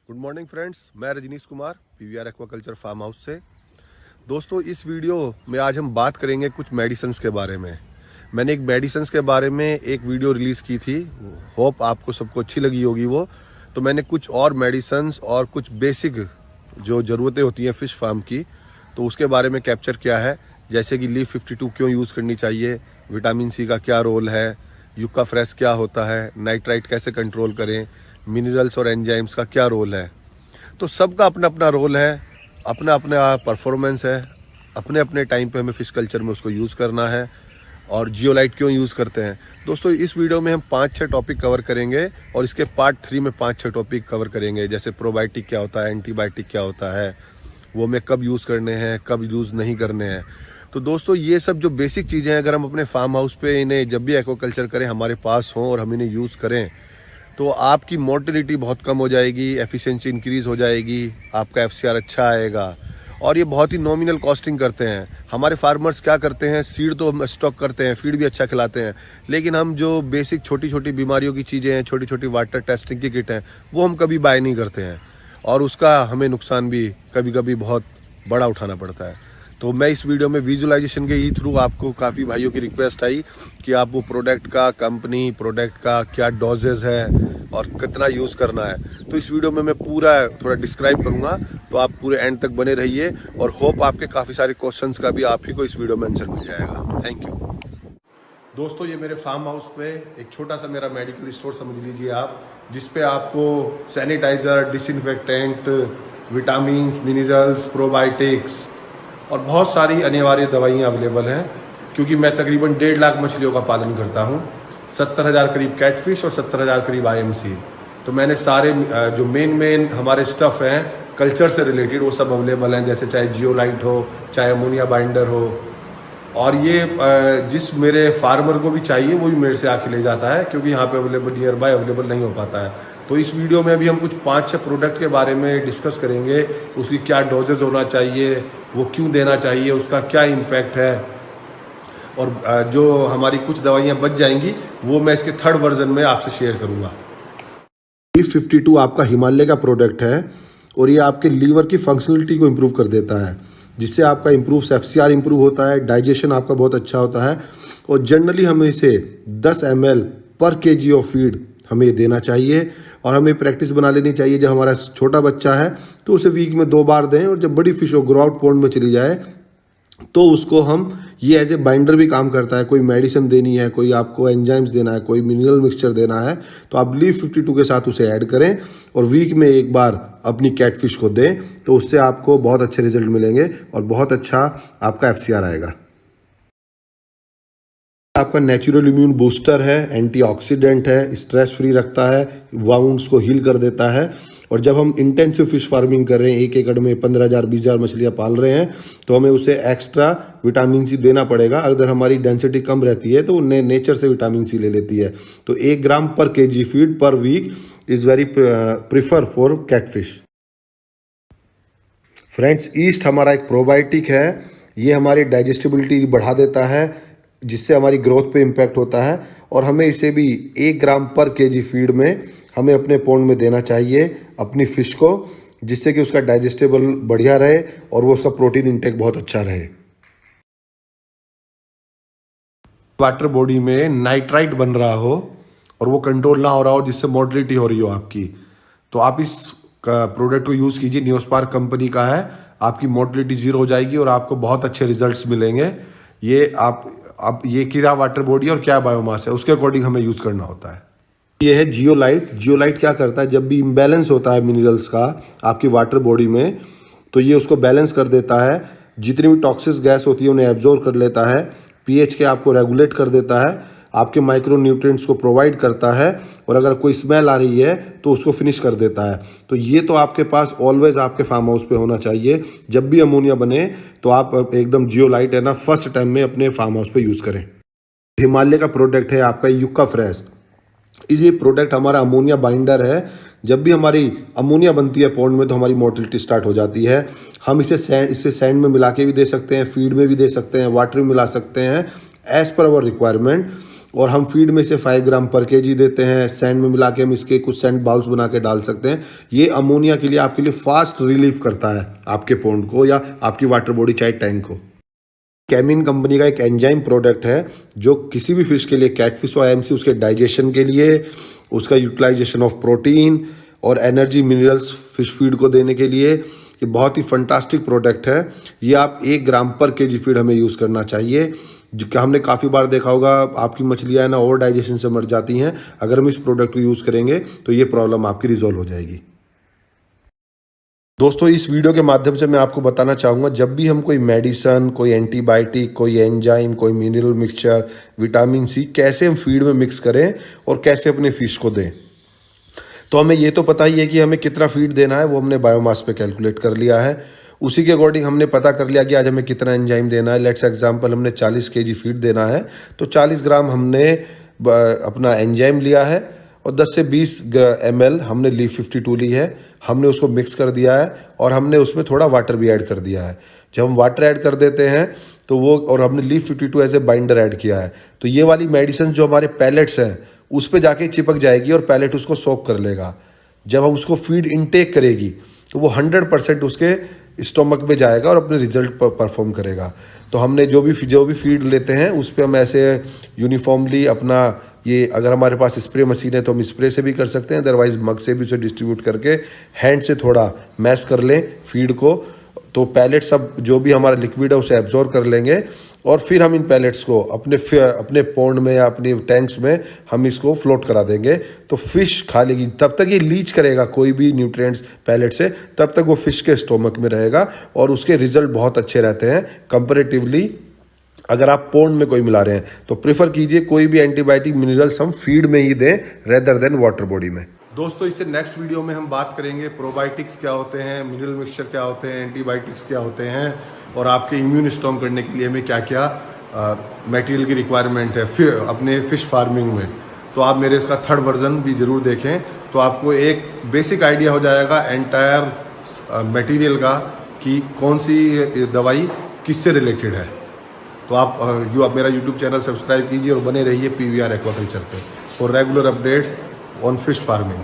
Good morning friends, मैं Rajnish Kumar PVR aquaculture farm house से। दोस्तों, इस वीडियो में आज हम बात करेंगे कुछ मेडिसिन्स के बारे में। मैंने एक मेडिसिन्स के बारे में एक वीडियो रिलीज़ की थी, होप आपको सबको अच्छी लगी होगी वो। तो मैंने कुछ और मेडिसिन्स और कुछ बेसिक जो ज़रूरतें होती हैं फ़िश फार्म की, तो उसके बारे में कैप्चर किया है। जैसे कि लीफ 52 क्यों यूज़ करनी चाहिए, विटामिन सी का क्या रोल है, यूका फ्रेश क्या होता है, नाइट्राइट कैसे कंट्रोल करें, मिनरल्स और एंजाइम्स का क्या रोल है। तो सबका अपना अपना रोल है, अपना अपना परफॉर्मेंस है, अपने अपने टाइम पे हमें फिश कल्चर में उसको यूज़ करना है। और जियोलाइट क्यों यूज़ करते हैं दोस्तों, इस वीडियो में हम 5-6 टॉपिक कवर करेंगे और इसके पार्ट 3 में 5-6 टॉपिक कवर करेंगे। जैसे प्रोबायोटिक क्या होता है, एंटीबायोटिक क्या होता है, वो हमें कब यूज़ करने हैं, कब यूज़ नहीं करने हैं। तो दोस्तों, ये सब जो बेसिक चीज़ें हैं, अगर हम अपने फार्म हाउस पे इन्हें जब भी एक्वाकल्चर करें हमारे पास हों और हम इन्हें यूज़ करें, तो आपकी मोर्टेलिटी बहुत कम हो जाएगी, एफिशिएंसी इंक्रीज़ हो जाएगी, आपका एफसीआर अच्छा आएगा। और ये बहुत ही नॉमिनल कॉस्टिंग करते हैं। हमारे फार्मर्स क्या करते हैं, सीड तो हम स्टॉक करते हैं, फीड भी अच्छा खिलाते हैं, लेकिन हम जो बेसिक छोटी छोटी बीमारियों की चीज़ें हैं, छोटी छोटी वाटर टेस्टिंग की किट हैं, वो हम कभी बाय नहीं करते हैं और उसका हमें नुकसान भी कभी कभी बहुत बड़ा उठाना पड़ता है। तो मैं इस वीडियो में विजुअलाइजेशन के ही थ्रू आपको काफ़ी भाइयों की रिक्वेस्ट आई कि आप वो प्रोडक्ट का, कंपनी प्रोडक्ट का क्या डोजेज है और कितना यूज़ करना है, तो इस वीडियो में मैं पूरा थोड़ा डिस्क्राइब करूँगा। तो आप पूरे एंड तक बने रहिए और होप आपके काफ़ी सारे क्वेश्चंस का भी आप ही को इस वीडियो में आंसर मिल जाएगा। थैंक यू दोस्तों। ये मेरे फार्म हाउस पे एक छोटा सा मेरा मेडिकल स्टोर समझ लीजिए आप, जिसपे आपको sanitiser, disinfectant, vitamin, minerals, probiotics और बहुत सारी अनिवार्य दवाइयाँ अवेलेबल हैं। क्योंकि मैं तकरीबन 1.5 लाख मछलियों का पालन करता हूँ, 70,000 करीब कैटफिश और 70,000 करीब आईएमसी। तो मैंने सारे जो मेन हमारे स्टफ़ हैं कल्चर से रिलेटेड, वो सब अवेलेबल हैं। जैसे चाहे जियोलाइट हो, चाहे अमोनिया बाइंडर हो, और ये जिस मेरे फार्मर को भी चाहिए वो भी मेरे से आके ले जाता है, क्योंकि यहाँ पे अवेलेबल नियर बाय अवेलेबल नहीं हो पाता है। तो इस वीडियो में अभी हम कुछ 5-6 प्रोडक्ट के बारे में डिस्कस करेंगे। उसकी क्या डोजेज होना चाहिए, वो क्यों देना चाहिए, उसका क्या इम्पैक्ट है, और जो हमारी कुछ दवाइयाँ बच जाएंगी वो मैं इसके 3rd वर्जन में आपसे शेयर करूँगा। लीफ 52 आपका हिमालय का प्रोडक्ट है और ये आपके लीवर की फंक्शनलिटी को इम्प्रूव कर देता है, जिससे आपका एफसीआर इम्प्रूव होता है, डाइजेशन आपका बहुत अच्छा होता है। और जनरली हमें इसे 10 ml पर केजी ऑफ फीड हमें देना चाहिए। और हमें प्रैक्टिस बना लेनी चाहिए, जब हमारा छोटा बच्चा है तो उसे वीक में 2 बार दें, और जब बड़ी फिश हो ग्रो आउट पॉन्ड में चली जाए तो उसको हम, ये एज ए बाइंडर भी काम करता है। कोई मेडिसिन देनी है, कोई आपको एंजाइम्स देना है, कोई मिनरल मिक्सचर देना है, तो आप लीफ 52 के साथ उसे ऐड करें और वीक में एक बार अपनी कैटफिश को दें, तो उससे आपको बहुत अच्छे रिजल्ट मिलेंगे और बहुत अच्छा आपका एफसीआर आएगा। आपका नेचुरल इम्यून बूस्टर है, एंटीऑक्सीडेंट है, स्ट्रेस फ्री रखता है, वाउंड्स को हील कर देता है। और जब हम इंटेंसिव फिश फार्मिंग कर रहे हैं, एक एकड़ में 15,000 20,000 मछलियाँ पाल रहे हैं, तो हमें उसे एक्स्ट्रा विटामिन सी देना पड़ेगा। अगर हमारी डेंसिटी कम रहती है तो नेचर से विटामिन सी ले लेती है। तो 1 gram per KG feed per week is very prefer for catfish. Friends, yeast हमारा एक प्रोबायोटिक है। ये हमारी डाइजेस्टिबिलिटी बढ़ा देता है, जिससे हमारी ग्रोथ पे इम्पैक्ट होता है। और हमें इसे भी 1 ग्राम पर केजी फीड में हमें अपने पॉन्ड में देना चाहिए अपनी फ़िश को, जिससे कि उसका डाइजेस्टेबल बढ़िया रहे और वो उसका प्रोटीन इंटेक बहुत अच्छा रहे। वाटर बॉडी में नाइट्राइट बन रहा हो और वो कंट्रोल ना हो रहा हो, जिससे मोर्टेलिटी हो रही हो आपकी, तो आप इस प्रोडक्ट को यूज़ कीजिए। न्यूस्पार्क कंपनी का है, आपकी मोर्टेलिटी 0 हो जाएगी और आपको बहुत अच्छे रिजल्ट्स मिलेंगे। ये आप ये क्या वाटर बॉडी और क्या बायोमास है, उसके अकॉर्डिंग हमें यूज़ करना होता है। ये है जियोलाइट। जियोलाइट क्या करता है, जब भी इम्बैलेंस होता है मिनरल्स का आपकी वाटर बॉडी में, तो ये उसको बैलेंस कर देता है। जितनी भी टॉक्सिक गैस होती है उन्हें एब्जॉर्ब कर लेता है, पीएच के आपको रेगुलेट कर देता है, आपके माइक्रो न्यूट्रिएंट्स को प्रोवाइड करता है, और अगर कोई स्मेल आ रही है तो उसको फिनिश कर देता है। तो ये तो आपके पास ऑलवेज आपके फार्म हाउस पे होना चाहिए। जब भी अमोनिया बने तो आप एकदम जियोलाइट है ना, फर्स्ट टाइम में अपने फार्म हाउस पे यूज़ करें। हिमालय का प्रोडक्ट है आपका यूका फ्रेश। ये प्रोडक्ट हमारा अमोनिया बाइंडर है। जब भी हमारी अमोनिया बनती है पॉन्ड में तो हमारी मोर्टेलिटी स्टार्ट हो जाती है। हम इसे सैंड में मिला के भी दे सकते हैं, फीड में भी दे सकते हैं, वाटर में मिला सकते हैं, एज पर आवर रिक्वायरमेंट। और हम फीड में से 5 ग्राम पर केजी देते हैं। सैंड में मिला के हम इसके कुछ सैंड बाउल्स बना के डाल सकते हैं। ये अमोनिया के लिए आपके लिए फास्ट रिलीफ करता है आपके पोंड को या आपकी वाटर बॉडी चाहे टैंक को। कैमिन कंपनी का एक एंजाइम प्रोडक्ट है जो किसी भी फिश के लिए, कैटफिश और एमसी, उसके डाइजेशन के लिए, उसका यूटिलाइजेशन ऑफ प्रोटीन और एनर्जी मिनरल्स फिश फीड को देने के लिए ये बहुत ही फंटास्टिक प्रोडक्ट है। ये आप 1 ग्राम पर केजी फीड हमें यूज़ करना चाहिए। जो हमने काफ़ी बार देखा होगा आपकी मछलियाँ ना ओवर डाइजेशन से मर जाती हैं। अगर हम इस प्रोडक्ट को यूज़ करेंगे तो ये प्रॉब्लम आपकी रिजॉल्व हो जाएगी। दोस्तों, इस वीडियो के माध्यम से मैं आपको बताना चाहूँगा, जब भी हम कोई मेडिसन, कोई एंटीबायोटिक, कोई एंजाइम, कोई मिनरल मिक्सचर, विटामिन सी कैसे हम फीड में मिक्स करें और कैसे अपने फिश को दें। तो हमें ये तो पता ही है कि हमें कितना फीड देना है, वो हमने बायोमास पे कैलकुलेट कर लिया है। उसी के अकॉर्डिंग हमने पता कर लिया कि आज हमें कितना एंजाइम देना है। लेट्स एग्जांपल हमने 40 केजी फीड देना है तो 40 ग्राम हमने अपना एंजाइम लिया है और 10 से 20 ml हमने लीफ 52 ली है। हमने उसको मिक्स कर दिया है और हमने उसमें थोड़ा वाटर भी ऐड कर दिया है। जब हम वाटर ऐड कर देते हैं तो वो, और हमने leaf 52 as a binder add किया है, तो ये वाली मेडिसिन जो हमारे पैलेट्स हैं उस पे जाके चिपक जाएगी और पैलेट उसको सोक कर लेगा। जब हम उसको फीड इनटेक करेगी तो वो 100% उसके स्टोमक में जाएगा और अपने रिजल्ट परफॉर्म करेगा। तो हमने जो भी फीड लेते हैं उस पर हम ऐसे यूनिफॉर्मली अपना, ये अगर हमारे पास स्प्रे मशीन है तो हम स्प्रे से भी कर सकते हैं, अदरवाइज मग से भी उसे डिस्ट्रीब्यूट करके हैंड से थोड़ा मैश कर लें फीड को, तो पैलेट सब जो भी हमारा लिक्विड है उसे एब्जॉर्ब कर लेंगे और फिर हम इन पैलेट्स को अपने पॉन्ड में या अपने टैंक्स में हम इसको फ्लोट करा देंगे। तो फिश खा लेगी, तब तक ये लीच करेगा कोई भी न्यूट्रिएंट्स पैलेट से, तब तक वो फिश के स्टोमक में रहेगा और उसके रिजल्ट बहुत अच्छे रहते हैं कंपैरेटिवली। अगर आप पॉन्ड में कोई मिला रहे हैं तो प्रेफर कीजिए कोई भी एंटीबायोटिक मिनरल्स हम फीड में ही दें रेदर देन वाटर बॉडी में। दोस्तों, इससे नेक्स्ट वीडियो में हम बात करेंगे प्रोबायोटिक्स क्या होते हैं, मिनरल मिक्सचर क्या होते हैं, एंटीबायोटिक्स क्या होते हैं और आपके इम्यून स्ट्रॉन्ग करने के लिए हमें क्या क्या मटेरियल की रिक्वायरमेंट है फिर अपने फिश फार्मिंग में। तो आप मेरे इसका 3rd वर्जन भी ज़रूर देखें तो आपको एक बेसिक आइडिया हो जाएगा एंटायर मटेरियल का कि कौन सी दवाई किससे रिलेटेड है। तो आप मेरा यूट्यूब चैनल सब्सक्राइब कीजिए और बने रहिए PVR एक्वाकल्चर पे for regular updates on fish farming.